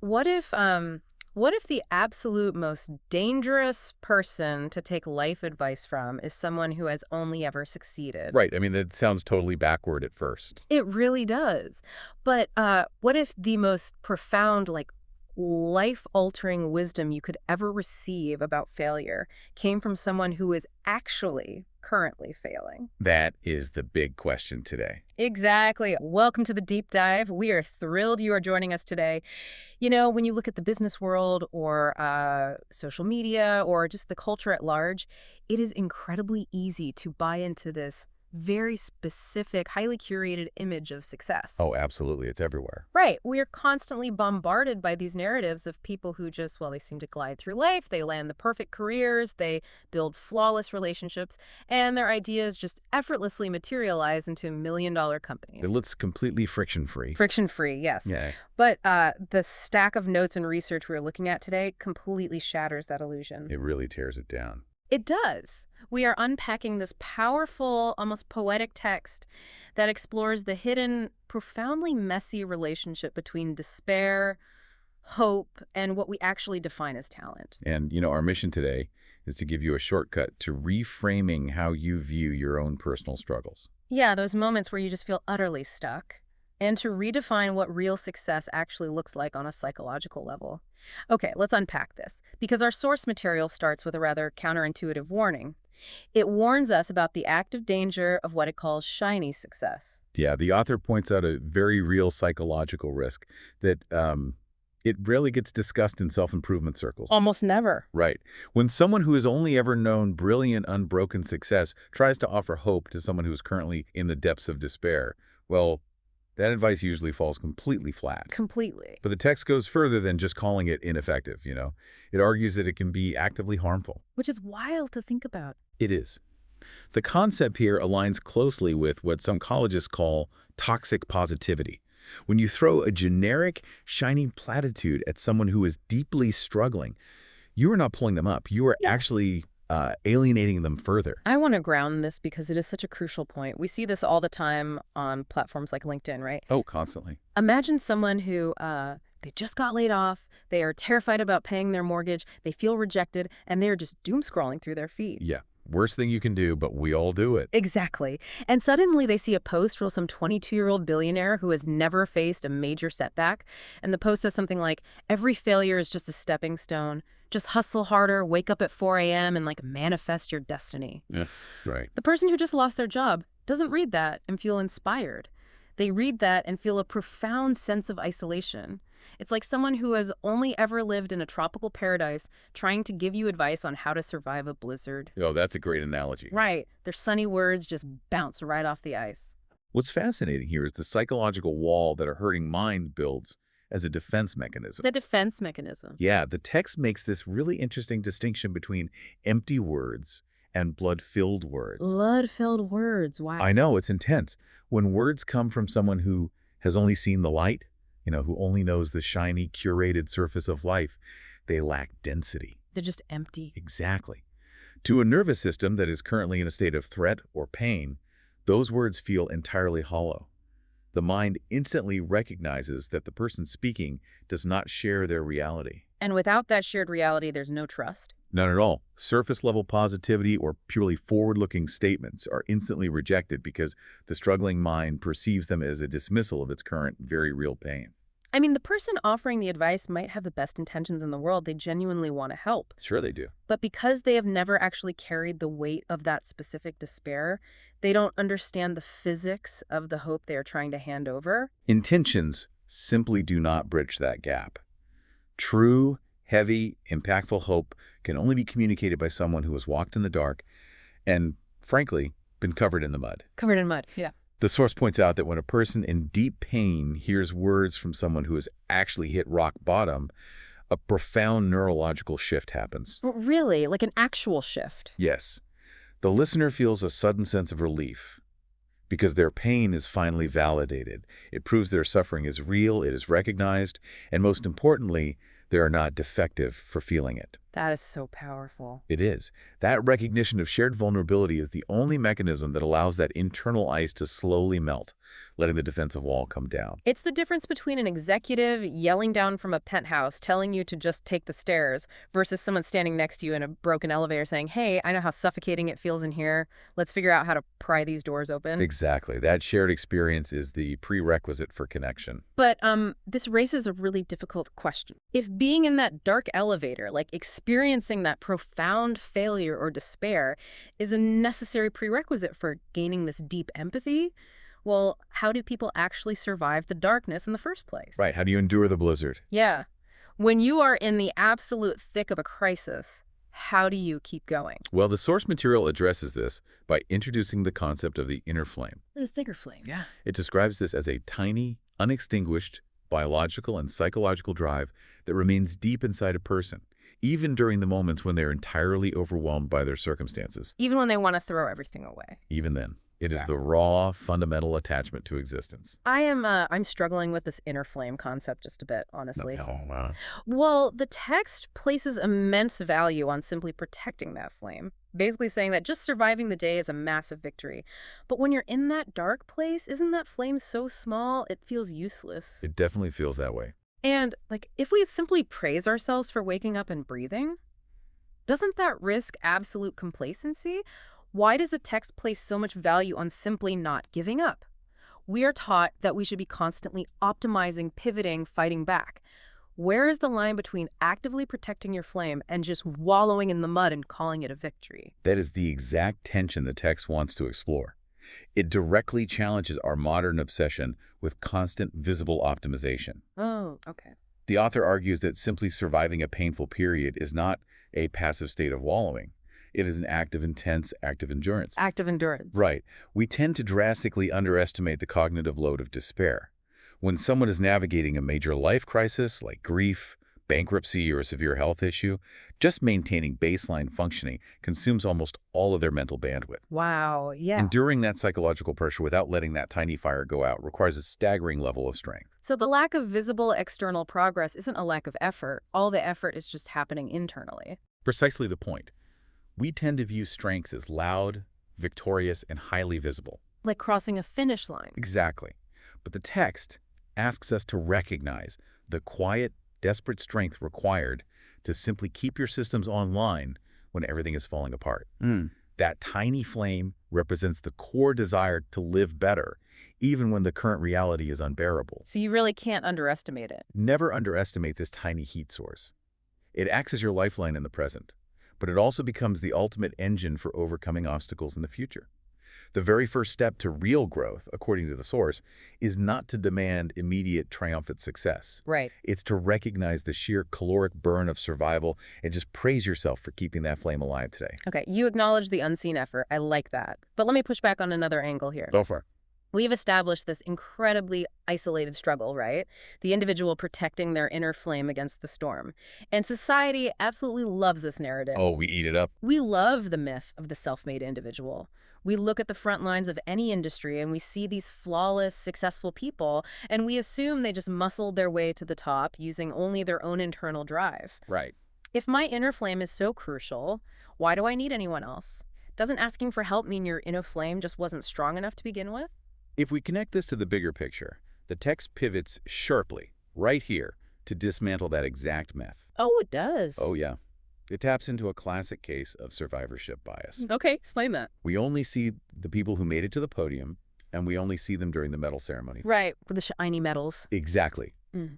What if the absolute most dangerous person to take life advice from is someone who has only ever succeeded? Right. I mean, that sounds totally backward at first. It really does. But what if the most profound, like, life-altering wisdom you could ever receive about failure came from someone who is actually currently failing? That is the big question today. Exactly. Welcome to the deep dive. We are thrilled you are joining us today. You know, when you look at the business world or social media or just the culture at large, it is incredibly easy to buy into this very specific, highly curated image of Oh, success. absolutely. It's everywhere. Right. We are constantly bombarded by these narratives of people who just, well, they seem to glide through life, they land the perfect careers, they build flawless relationships, and their ideas just effortlessly materialize into million-dollar It companies. looks completely friction-free. Friction-free, yes. Yeah, But the stack of notes and research we're looking at today completely shatters that illusion. it really tears it down. It does. We are unpacking this powerful, almost poetic text that explores the hidden, profoundly messy relationship between despair, hope, and what we actually define as talent. And, our mission today is to give you a shortcut to reframing how you view your own personal struggles. Yeah, those moments where you just feel utterly stuck, and to redefine what real success actually looks like on a psychological level. Okay, let's unpack this, because our source material starts with a rather counterintuitive warning. It warns us about the active danger of what it calls shiny success. Yeah, the author points out a very real psychological risk that it rarely gets discussed in self-improvement circles. Almost never. Right. When someone who has only ever known brilliant, unbroken success tries to offer hope to someone who is currently in the depths of despair, well, that advice usually falls completely flat. Completely. But the text goes further than just calling it ineffective. It argues that it can be actively harmful. Which is wild to think about. It is. The concept here aligns closely with what psychologists call toxic positivity. When you throw a generic, shiny platitude at someone who is deeply struggling, you are not pulling them up. You are actually alienating them further. I want to ground this because it is such a crucial point. We see this all the time on platforms like LinkedIn, right? Oh, constantly. Imagine someone who they just got laid off, they are terrified about paying their mortgage, they feel rejected, and they're just doom scrolling through their feed. Yeah. Worst thing you can do, but we all do it. Exactly. And suddenly they see a post from some 22-year-old billionaire who has never faced a major setback. And the post says something like, every failure is just a stepping stone. Just hustle harder, wake up at 4 a.m. and manifest your destiny. Yeah, right. The person who just lost their job doesn't read that and feel inspired. They read that and feel a profound sense of isolation. It's like someone who has only ever lived in a tropical paradise trying to give you advice on how to survive a blizzard. Oh, that's a great analogy. Right. Their sunny words just bounce right off the ice. What's fascinating here is the psychological wall that a hurting mind builds as a defense mechanism. The defense mechanism. Yeah, the text makes this really interesting distinction between empty words and blood-filled words. Blood-filled words. Wow. I know, it's intense. When words come from someone who has only seen the light, who only knows the shiny, curated surface of life, they lack density. They're just empty. Exactly. To a nervous system that is currently in a state of threat or pain, those words feel entirely hollow. The mind instantly recognizes that the person speaking does not share their reality. And without that shared reality, there's no trust. None at all. Surface-level positivity or purely forward-looking statements are instantly rejected because the struggling mind perceives them as a dismissal of its current, very real pain. I mean, the person offering the advice might have the best intentions in the world. They genuinely want to help. Sure they do. But because they have never actually carried the weight of that specific despair, they don't understand the physics of the hope they are trying to hand over. Intentions simply do not bridge that gap. True, heavy, impactful hope can only be communicated by someone who has walked in the dark and, frankly, been covered in the mud. Covered in mud, yeah. The source points out that when a person in deep pain hears words from someone who has actually hit rock bottom, a profound neurological shift happens. Really, like an actual shift. Yes. The listener feels a sudden sense of relief because their pain is finally validated. It proves their suffering is real, it is recognized, and most importantly, They are not defective for feeling it. That is so powerful. It is. That recognition of shared vulnerability is the only mechanism that allows that internal ice to slowly melt, letting the defensive wall come down. It's the difference between an executive yelling down from a penthouse telling you to just take the stairs versus someone standing next to you in a broken elevator saying, hey, I know how suffocating it feels in here. Let's figure out how to pry these doors open. Exactly. That shared experience is the prerequisite for connection. But this raises a really difficult question. If being in that dark elevator, like experiencing that profound failure or despair, is a necessary prerequisite for gaining this deep empathy, well, how do people actually survive the darkness in the first place? Right. How do you endure the blizzard? Yeah. When you are in the absolute thick of a crisis, how do you keep going? Well, the source material addresses this by introducing the concept of the inner flame. The thicker flame. Yeah. It describes this as a tiny, unextinguished, biological and psychological drive that remains deep inside a person, even during the moments when they're entirely overwhelmed by their circumstances. Even when they want to throw everything away. Even then. It is the raw, fundamental attachment to existence. I'm struggling with this inner flame concept just a bit, honestly. Oh, wow. Well, the text places immense value on simply protecting that flame, basically saying that just surviving the day is a massive victory. But when you're in that dark place, isn't that flame so small it feels useless? It definitely feels that way. And, if we simply praise ourselves for waking up and breathing, doesn't that risk absolute complacency? Why does the text place so much value on simply not giving up? We are taught that we should be constantly optimizing, pivoting, fighting back. Where is the line between actively protecting your flame and just wallowing in the mud and calling it a victory? That is the exact tension the text wants to explore. It directly challenges our modern obsession with constant visible optimization. Oh, okay. The author argues that simply surviving a painful period is not a passive state of wallowing. It is an act of intense active endurance. Active endurance. Right. We tend to drastically underestimate the cognitive load of despair. When someone is navigating a major life crisis like grief, bankruptcy, or a severe health issue, just maintaining baseline functioning consumes almost all of their mental bandwidth. Wow, yeah. Enduring that psychological pressure without letting that tiny fire go out requires a staggering level of strength. So the lack of visible external progress isn't a lack of effort. All the effort is just happening internally. Precisely the point. We tend to view strengths as loud, victorious, and highly visible. Like crossing a finish line. Exactly. But the text asks us to recognize the quiet, desperate strength required to simply keep your systems online when everything is falling apart. That tiny flame represents the core desire to live better, even when the current reality is unbearable. So you really can't underestimate it. Never underestimate this tiny heat source. It acts as your lifeline in the present, but it also becomes the ultimate engine for overcoming obstacles in the future. The very first step to real growth, according to the source, is not to demand immediate triumphant success. Right. It's to recognize the sheer caloric burn of survival and just praise yourself for keeping that flame alive today. Okay, you acknowledge the unseen effort. I like that. But let me push back on another angle here. Go for it. We've established this incredibly isolated struggle, right? The individual protecting their inner flame against the storm. And society absolutely loves this narrative. Oh, we eat it up. We love the myth of the self-made individual. We look at the front lines of any industry and we see these flawless, successful people, and we assume they just muscled their way to the top using only their own internal drive. Right. If my inner flame is so crucial, why do I need anyone else? Doesn't asking for help mean your inner flame just wasn't strong enough to begin with? If we connect this to the bigger picture, the text pivots sharply, right here, to dismantle that exact myth. Oh, it does. Oh, yeah. It taps into a classic case of survivorship bias. Okay, explain that. We only see the people who made it to the podium, and we only see them during the medal ceremony. Right, with the shiny medals. Exactly.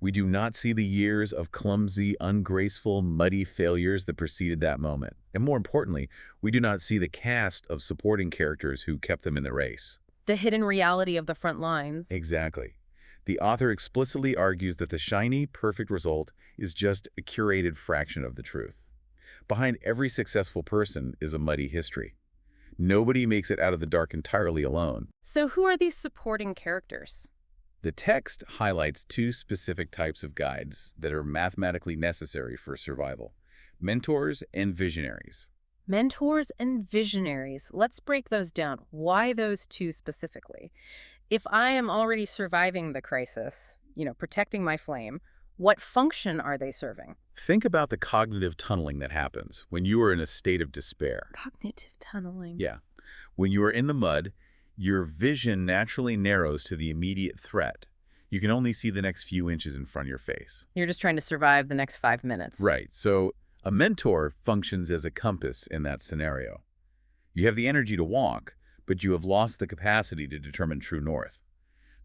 We do not see the years of clumsy, ungraceful, muddy failures that preceded that moment. And more importantly, we do not see the cast of supporting characters who kept them in the race. The hidden reality of the front lines. Exactly. The author explicitly argues that the shiny, perfect result is just a curated fraction of the truth. Behind every successful person is a muddy history. Nobody makes it out of the dark entirely alone. So who are these supporting characters? The text highlights two specific types of guides that are mathematically necessary for survival: mentors and visionaries. Mentors and visionaries. Let's break those down. Why those two specifically? If I am already surviving the crisis, protecting my flame, What function are they serving? Think about the cognitive tunneling that happens when you are in a state of despair. Cognitive tunneling. Yeah. When you are in the mud, your vision naturally narrows to the immediate threat. You can only see the next few inches in front of your face. You're just trying to survive the next 5 minutes. Right. So a mentor functions as a compass in that scenario. You have the energy to walk, but you have lost the capacity to determine true north.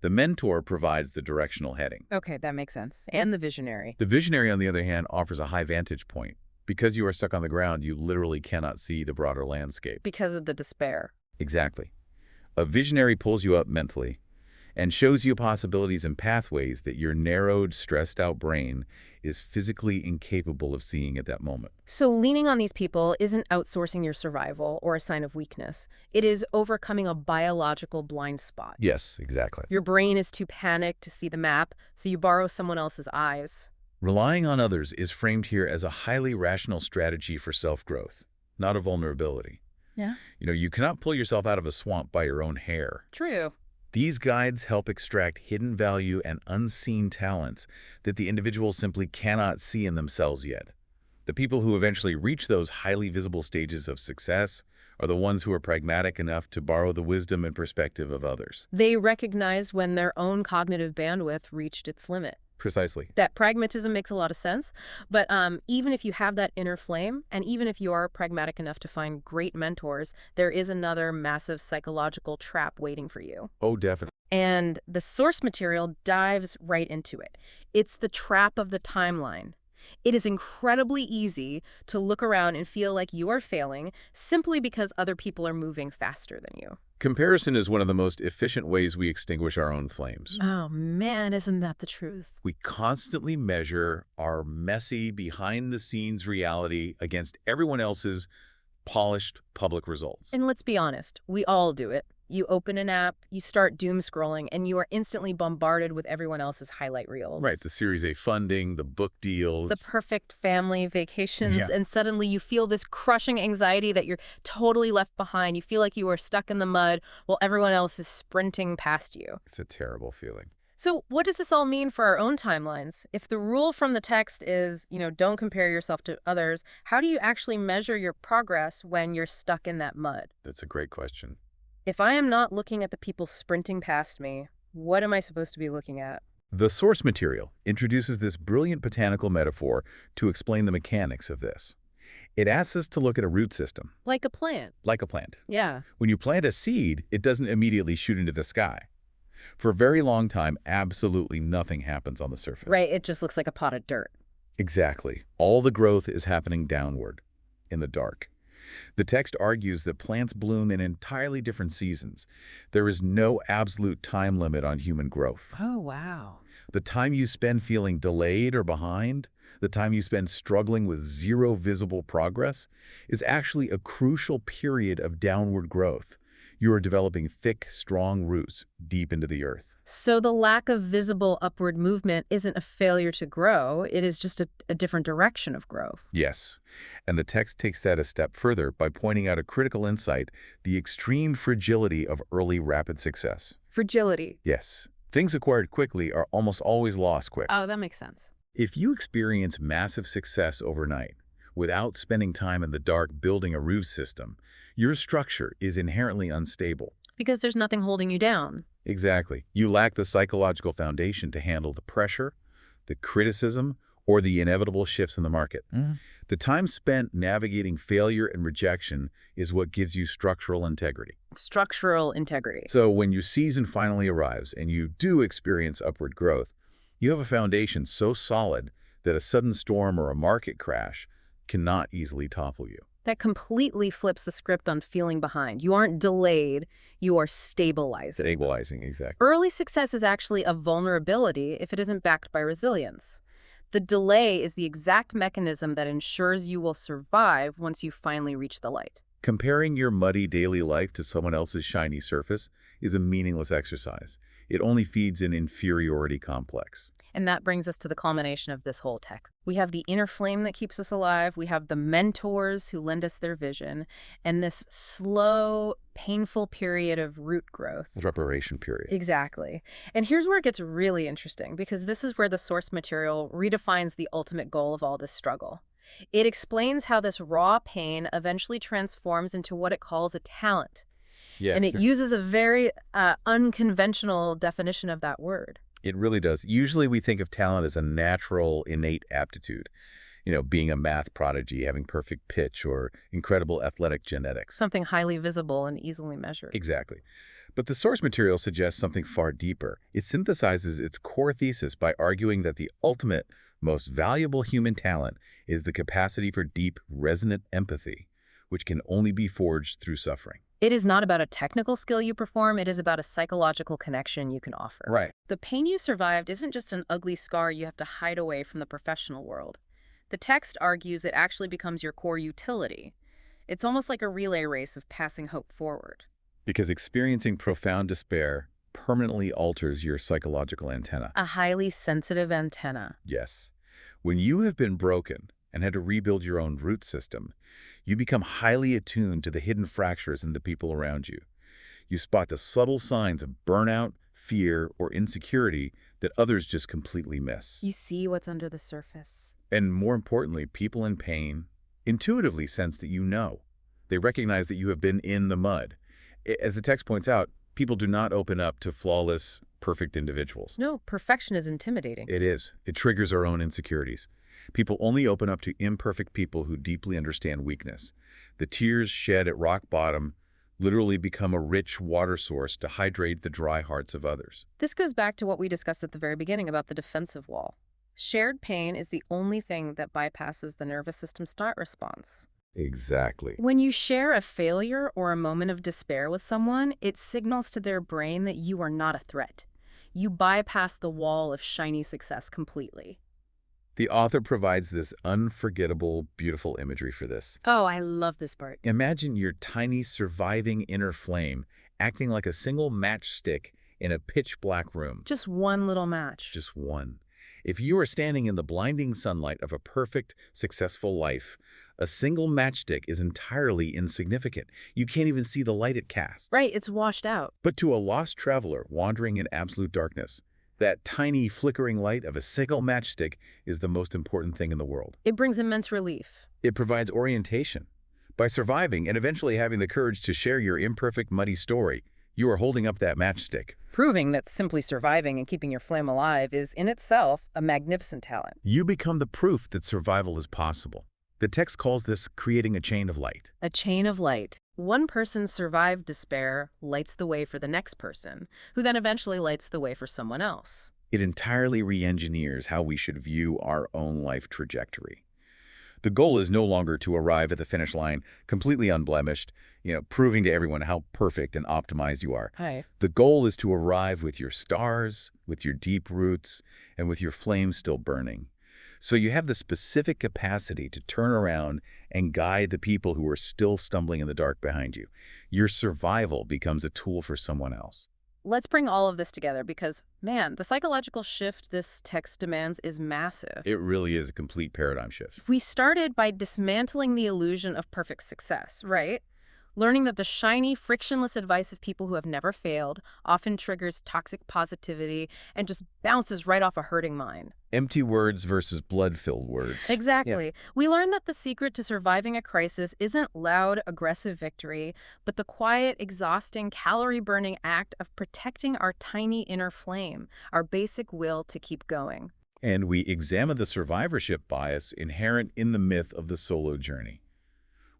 The mentor provides the directional heading. Okay, that makes sense. And the visionary. The visionary, on the other hand, offers a high vantage point. Because you are stuck on the ground, you literally cannot see the broader landscape. Because of the despair. Exactly. A visionary pulls you up mentally and shows you possibilities and pathways that your narrowed, stressed-out brain is physically incapable of seeing at that moment. So leaning on these people isn't outsourcing your survival or a sign of weakness. It is overcoming a biological blind spot. Yes, exactly. Your brain is too panicked to see the map, so you borrow someone else's eyes. Relying on others is framed here as a highly rational strategy for self-growth, not a vulnerability. Yeah. You cannot pull yourself out of a swamp by your own hair. True. These guides help extract hidden value and unseen talents that the individual simply cannot see in themselves yet. The people who eventually reach those highly visible stages of success are the ones who are pragmatic enough to borrow the wisdom and perspective of others. They recognize when their own cognitive bandwidth reached its limit. Precisely. That pragmatism makes a lot of sense, but even if you have that inner flame, and even if you are pragmatic enough to find great mentors, there is another massive psychological trap waiting for you. Oh, definitely. And the source material dives right into it. It's the trap of the timeline. It is incredibly easy to look around and feel like you are failing simply because other people are moving faster than you. Comparison is one of the most efficient ways we extinguish our own flames. Oh man, isn't that the truth? We constantly measure our messy, behind-the-scenes reality against everyone else's polished public results. And let's be honest, we all do it. You open an app, you start doom scrolling, and you are instantly bombarded with everyone else's highlight reels. Right, the Series A funding, the book deals. The perfect family vacations, Yeah. and suddenly you feel this crushing anxiety that you're totally left behind. You feel like you are stuck in the mud while everyone else is sprinting past you. It's a terrible feeling. So what does this all mean for our own timelines? If the rule from the text is, don't compare yourself to others, how do you actually measure your progress when you're stuck in that mud? That's a great question. If I am not looking at the people sprinting past me, what am I supposed to be looking at? The source material introduces this brilliant botanical metaphor to explain the mechanics of this. It asks us to look at a root system. Like a plant. Like a plant. Yeah. When you plant a seed, it doesn't immediately shoot into the sky. For a very long time, absolutely nothing happens on the surface. Right, it just looks like a pot of dirt. Exactly. All the growth is happening downward, in the dark. The text argues that plants bloom in entirely different seasons. There is no absolute time limit on human growth. Oh, wow. The time you spend feeling delayed or behind, the time you spend struggling with zero visible progress, is actually a crucial period of downward growth. You are developing thick, strong roots deep into the earth. So the lack of visible upward movement isn't a failure to grow, it is just a different direction of growth. Yes, and the text takes that a step further by pointing out a critical insight, the extreme fragility of early rapid success. Fragility. Yes, things acquired quickly are almost always lost quick. Oh, that makes sense. If you experience massive success overnight, without spending time in the dark building a root system, your structure is inherently unstable. Because there's nothing holding you down. Exactly. You lack the psychological foundation to handle the pressure, the criticism, or the inevitable shifts in the market. The time spent navigating failure and rejection is what gives you structural integrity. Structural integrity. So when your season finally arrives and you do experience upward growth, you have a foundation so solid that a sudden storm or a market crash cannot easily topple you. That completely flips the script on feeling behind. You aren't delayed, you are stabilizing. Stabilizing, exactly. Early success is actually a vulnerability if it isn't backed by resilience. The delay is the exact mechanism that ensures you will survive once you finally reach the light. Comparing your muddy daily life to someone else's shiny surface is a meaningless exercise. It only feeds an inferiority complex. And that brings us to the culmination of this whole text. We have the inner flame that keeps us alive. We have the mentors who lend us their vision, and this slow, painful period of root growth. Reparation period. Exactly. And here's where it gets really interesting, because this is where the source material redefines the ultimate goal of all this struggle. It explains how this raw pain eventually transforms into what it calls a talent. And Yes, it uses a very unconventional definition of that word. it really does. Usually we think of talent as a natural, innate aptitude. Being a math prodigy, having perfect pitch, or incredible athletic genetics. Something highly visible and easily measured. Exactly. But the source material suggests something far deeper. It synthesizes its core thesis by arguing that the ultimate, most valuable human talent is the capacity for deep, resonant empathy, which can only be forged through suffering. It is not about a technical skill you perform, it is about a psychological connection you can offer. Right. The pain you survived isn't just an ugly scar you have to hide away from the professional world. The text argues it actually becomes your core utility. It's almost like a relay race of passing hope forward. Because experiencing profound despair permanently alters your psychological antenna. A highly sensitive antenna. Yes. When you have been broken and had to rebuild your own root system, you become highly attuned to the hidden fractures in the people around you. You spot the subtle signs of burnout, fear, or insecurity that others just completely miss. You see what's under the surface. And more importantly, people in pain intuitively sense that you know. They recognize that you have been in the mud. As the text points out, people do not open up to flawless, perfect individuals. No, perfection is intimidating. It is. It triggers our own insecurities. People only open up to imperfect people who deeply understand weakness. The tears shed at rock bottom literally become a rich water source to hydrate the dry hearts of others. This goes back to what we discussed at the very beginning about the defensive wall. Shared pain is the only thing that bypasses the nervous system start response. Exactly. When you share a failure or a moment of despair with someone, it signals to their brain that you are not a threat. You bypass the wall of shiny success completely. The author provides this unforgettable, beautiful imagery for this. Oh, I love this part. Imagine your tiny, surviving inner flame acting like a single matchstick in a pitch-black room. Just one little match. Just one. If you are standing in the blinding sunlight of a perfect, successful life, a single matchstick is entirely insignificant. You can't even see the light it casts. Right, it's washed out. But to a lost traveler wandering in absolute darkness, that tiny, flickering light of a single matchstick is the most important thing in the world. It brings immense relief. It provides orientation. By surviving and eventually having the courage to share your imperfect, muddy story, you are holding up that matchstick. Proving that simply surviving and keeping your flame alive is, in itself, a magnificent talent. You become the proof that survival is possible. The text calls this creating a chain of light. A chain of light. One person's survived despair lights the way for the next person, who then eventually lights the way for someone else. It entirely re-engineers how we should view our own life trajectory. The goal is no longer to arrive at the finish line completely unblemished, proving to everyone how perfect and optimized you are. Hi. The goal is to arrive with your stars, with your deep roots, and with your flame still burning. So you have the specific capacity to turn around and guide the people who are still stumbling in the dark behind you. Your survival becomes a tool for someone else. Let's bring all of this together because, man, the psychological shift this text demands is massive. It really is a complete paradigm shift. We started by dismantling the illusion of perfect success, right? Learning that the shiny, frictionless advice of people who have never failed often triggers toxic positivity and just bounces right off a hurting mind. Empty words versus blood-filled words. Exactly. Yeah. We learned that the secret to surviving a crisis isn't loud, aggressive victory, but the quiet, exhausting, calorie-burning act of protecting our tiny inner flame, our basic will to keep going. And we examine the survivorship bias inherent in the myth of the solo journey.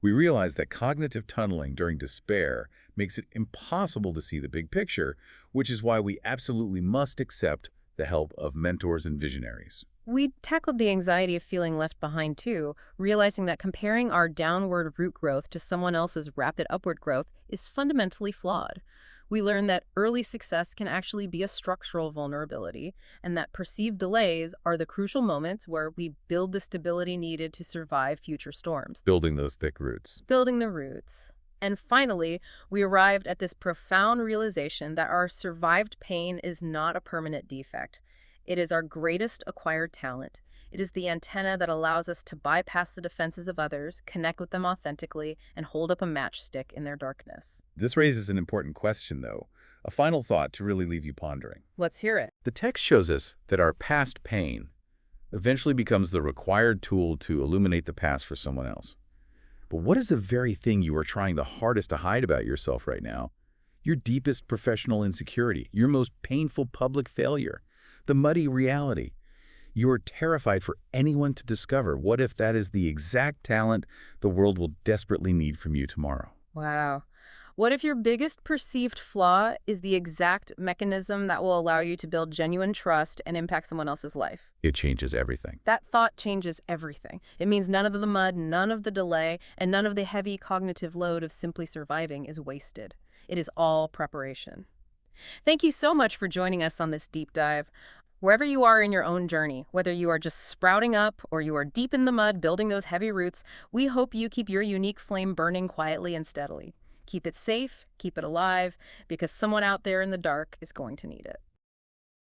We realize that cognitive tunneling during despair makes it impossible to see the big picture, which is why we absolutely must accept the help of mentors and visionaries. We tackled the anxiety of feeling left behind too, realizing that comparing our downward root growth to someone else's rapid upward growth is fundamentally flawed. We learned that early success can actually be a structural vulnerability, and that perceived delays are the crucial moments where we build the stability needed to survive future storms. Building those thick roots. Building the roots. And finally, we arrived at this profound realization that our survived pain is not a permanent defect. It is our greatest acquired talent. It is the antenna that allows us to bypass the defenses of others, connect with them authentically, and hold up a matchstick in their darkness. This raises an important question, though. A final thought to really leave you pondering. Let's hear it. The text shows us that our past pain eventually becomes the required tool to illuminate the past for someone else. But what is the very thing you are trying the hardest to hide about yourself right now? Your deepest professional insecurity, your most painful public failure, the muddy reality. You are terrified for anyone to discover. What if that is the exact talent the world will desperately need from you tomorrow? Wow. What if your biggest perceived flaw is the exact mechanism that will allow you to build genuine trust and impact someone else's life? It changes everything. That thought changes everything. It means none of the mud, none of the delay, and none of the heavy cognitive load of simply surviving is wasted. It is all preparation. Thank you so much for joining us on this deep dive. Wherever you are in your own journey, whether you are just sprouting up or you are deep in the mud building those heavy roots, we hope you keep your unique flame burning quietly and steadily. Keep it safe, keep it alive, because someone out there in the dark is going to need it.